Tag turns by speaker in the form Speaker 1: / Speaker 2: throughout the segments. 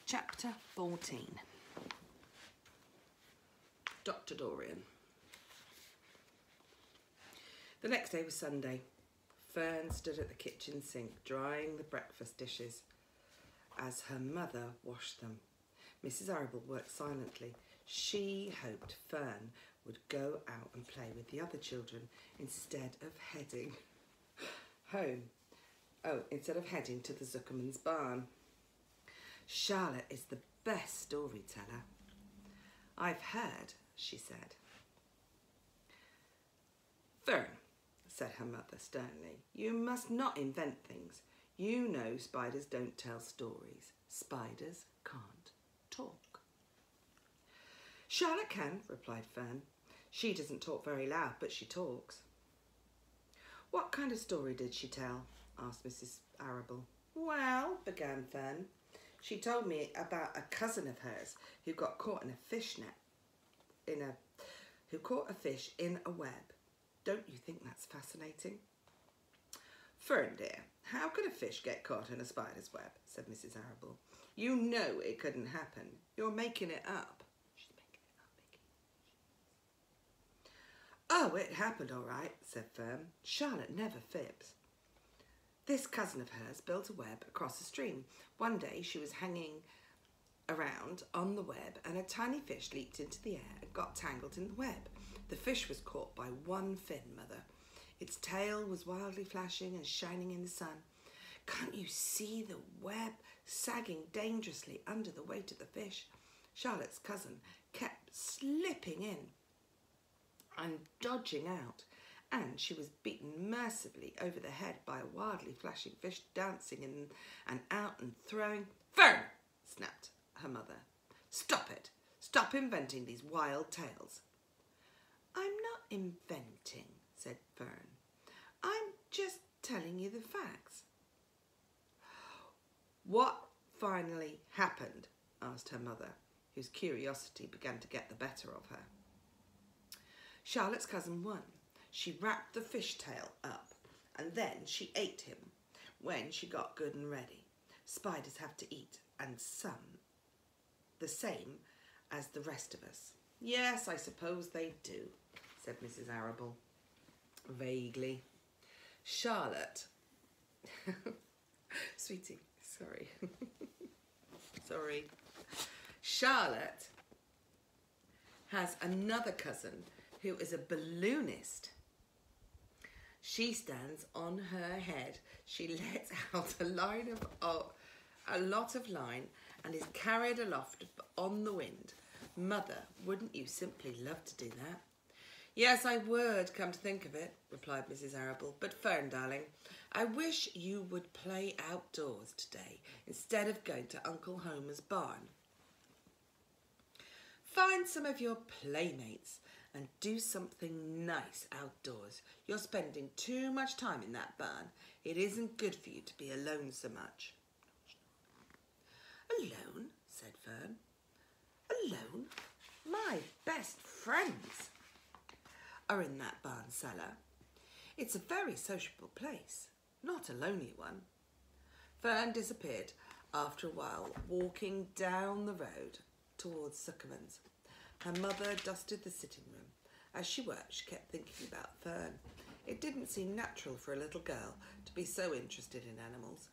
Speaker 1: Chapter 14. Dr. Dorian. The next day was Sunday. Fern stood at the kitchen sink drying the breakfast dishes as her mother washed them. Mrs. Arable worked silently. She hoped Fern would go out and play with the other children instead of heading home. Instead of heading to the Zuckerman's barn. Charlotte is the best storyteller. I've heard, she said. Fern, said her mother sternly, you must not invent things. You know spiders don't tell stories. Spiders can't talk. Charlotte can, replied Fern. She doesn't talk very loud, but she talks. What kind of story did she tell? Asked Mrs. Arable. Well, began Fern, she told me about a cousin of hers who got caught in a fish net, who caught a fish in a web. Don't you think that's fascinating? Fern, dear, how could a fish get caught in a spider's web? Said Mrs. Arable. You know it couldn't happen. You're making it up. She's making it up. Oh, it happened all right, said Fern. Charlotte never fibs. This cousin of hers built a web across the stream. One day she was hanging around on the web and a tiny fish leaped into the air and got tangled in the web. The fish was caught by one fin, Mother. Its tail was wildly flashing and shining in the sun. Can't you see the web sagging dangerously under the weight of the fish? Charlotte's cousin kept slipping in and dodging out, and she was beaten mercifully over the head by a wildly flashing fish dancing in and out and throwing. Fern, snapped her mother. Stop it. Stop inventing these wild tales. I'm not inventing, said Fern. I'm just telling you the facts. What finally happened? Asked her mother, whose curiosity began to get the better of her. Charlotte's cousin won. She wrapped the fishtail up and then she ate him when she got good and ready. Spiders have to eat, and some the same as the rest of us. Yes, I suppose they do, said Mrs. Arable vaguely. Charlotte. Sweetie, sorry. Sorry. Charlotte has another cousin who is a balloonist. She stands on her head. She lets out a lot of line and is carried aloft on the wind. Mother, wouldn't you simply love to do that? Yes, I would, come to think of it, replied Mrs. Arable. But Fern, darling, I wish you would play outdoors today instead of going to Uncle Homer's barn. Find some of your playmates and do something nice outdoors. You're spending too much time in that barn. It isn't good for you to be alone so much. Alone, said Fern. Alone? My best friends are in that barn cellar. It's a very sociable place, not a lonely one. Fern disappeared after a while, walking down the road towards Zuckerman's. Her mother dusted the sitting room. As she worked, she kept thinking about Fern. It didn't seem natural for a little girl to be so interested in animals.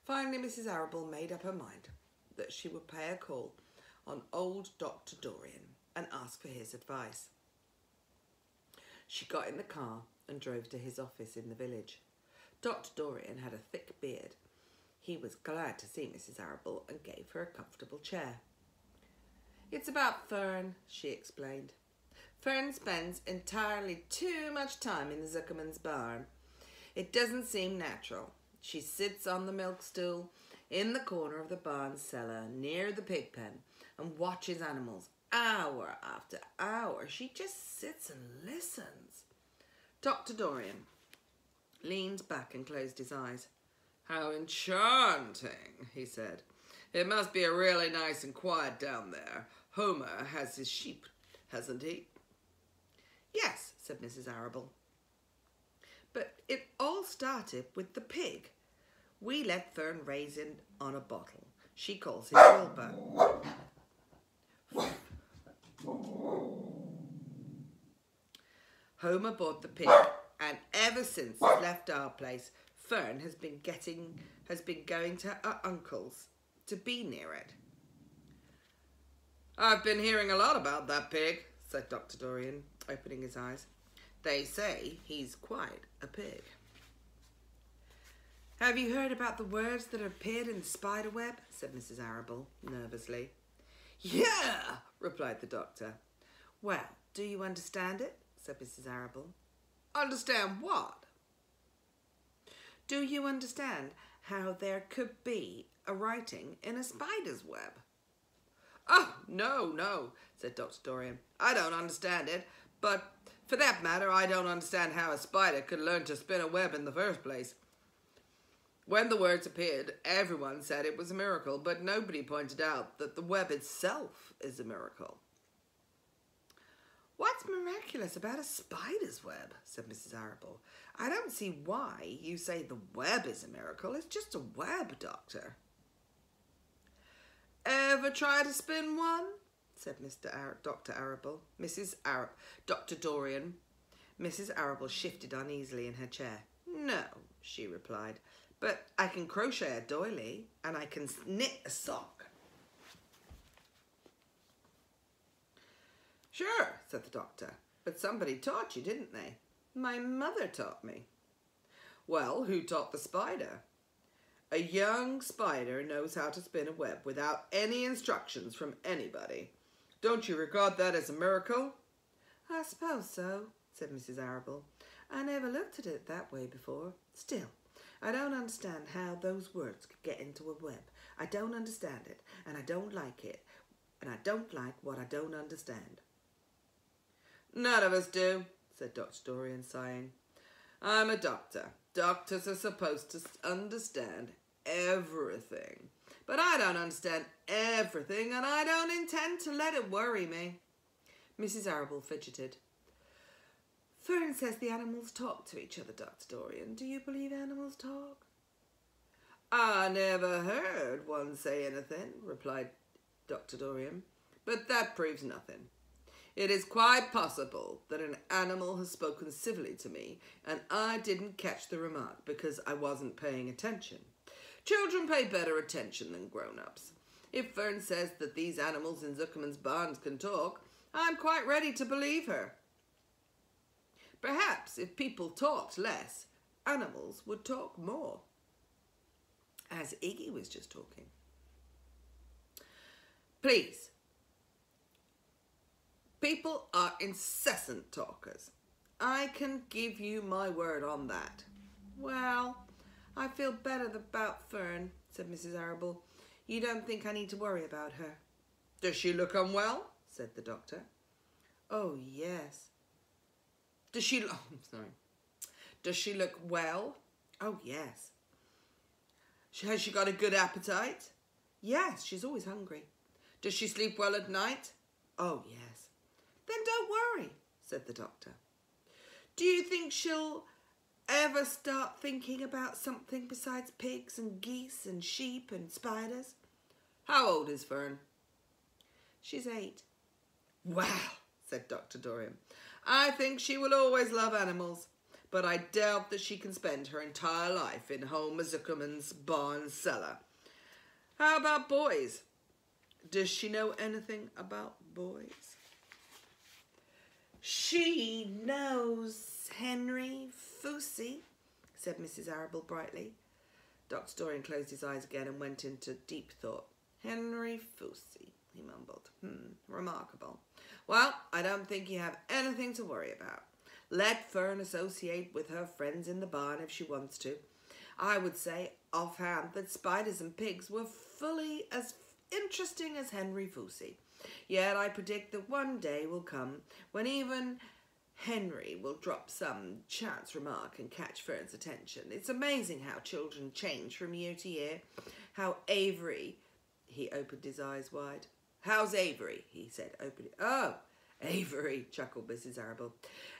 Speaker 1: Finally, Mrs. Arable made up her mind that she would pay a call on old Dr. Dorian and ask for his advice. She got in the car and drove to his office in the village. Dr. Dorian had a thick beard. He was glad to see Mrs. Arable and gave her a comfortable chair. It's about Fern, she explained. Fern spends entirely too much time in the Zuckerman's barn. It doesn't seem natural. She sits on the milk stool in the corner of the barn cellar near the pig pen and watches animals hour after hour. She just sits and listens. Dr. Dorian leaned back and closed his eyes. How enchanting, he said. It must be really nice and quiet down there. Homer has his sheep, hasn't he? Yes, said Mrs. Arable. But it all started with the pig. We let Fern raise in on a bottle. She calls him Wilbur. Homer bought the pig, and ever since he left our place, Fern has been going to her uncle's to be near it. I've been hearing a lot about that pig, said Dr. Dorian, opening his eyes. They say he's quite a pig. Have you heard about the words that appeared in the spider web? Said Mrs. Arable, nervously. Yeah, replied the doctor. Well, do you understand it? Said Mrs. Arable. Understand what? Do you understand how there could be a writing in a spider's web? Oh, no, said Dr. Dorian. I don't understand it, but for that matter, I don't understand how a spider could learn to spin a web in the first place. When the words appeared, everyone said it was a miracle, but nobody pointed out that the web itself is a miracle. What's miraculous about a spider's web? Said Mrs. Arable. I don't see why you say the web is a miracle. It's just a web, Doctor. Ever try to spin one? Said Dr. Arable. Dr. Dorian. Mrs. Arable shifted uneasily in her chair. No, she replied, but I can crochet a doily and I can knit a sock. Sure, said the doctor, but somebody taught you, didn't they? My mother taught me. Well, who taught the spider? A young spider knows how to spin a web without any instructions from anybody. Don't you regard that as a miracle? I suppose so, said Mrs. Arable. I never looked at it that way before. Still, I don't understand how those words could get into a web. I don't understand it, and I don't like it, and I don't like what I don't understand. None of us do, said Dr. Dorian, sighing. I'm a doctor. Doctors are supposed to understand everything. But I don't understand everything, and I don't intend to let it worry me. Mrs. Arable fidgeted. Fern says the animals talk to each other, Dr. Dorian. Do you believe animals talk? I never heard one say anything, replied Dr. Dorian, but that proves nothing. It is quite possible that an animal has spoken civilly to me, and I didn't catch the remark because I wasn't paying attention. Children pay better attention than grown-ups. If Fern says that these animals in Zuckerman's barns can talk, I'm quite ready to believe her. Perhaps if people talked less, animals would talk more. As Iggy was just talking. Please. People are incessant talkers. I can give you my word on that. Well, I feel better about Fern, said Mrs. Arable. You don't think I need to worry about her? Does she look unwell? Said the doctor. Oh, yes. Does she look well? Oh, yes. Has she got a good appetite? Yes, she's always hungry. Does she sleep well at night? Oh, yes. Then don't worry, said the doctor. Do you think she'll ever start thinking about something besides pigs and geese and sheep and spiders? How old is Fern? She's 8. Well, said Dr. Dorian, I think she will always love animals, but I doubt that she can spend her entire life in Homer Zuckerman's barn cellar. How about boys? Does she know anything about boys? She knows Henry Fussy, said Mrs. Arable brightly. Dr. Dorian closed his eyes again and went into deep thought. Henry Fussy, he mumbled. Remarkable. Well, I don't think you have anything to worry about. Let Fern associate with her friends in the barn if she wants to. I would say offhand that spiders and pigs were fully as interesting as Henry Fussy. Yet I predict that one day will come when even Henry will drop some chance remark and catch Fern's attention. It's amazing how children change from year to year. How Avery, he opened his eyes wide. How's Avery? He said, opening. Oh, Avery, chuckled Mrs. Arable.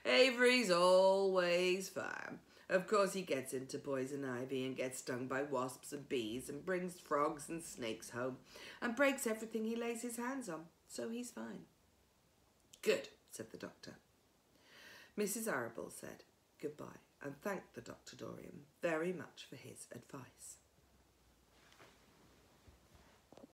Speaker 1: Avery's always fine. Of course he gets into poison ivy and gets stung by wasps and bees and brings frogs and snakes home and breaks everything he lays his hands on, so he's fine. Good, said the doctor. Mrs. Arable said goodbye and thanked the Dr. Dorian very much for his advice.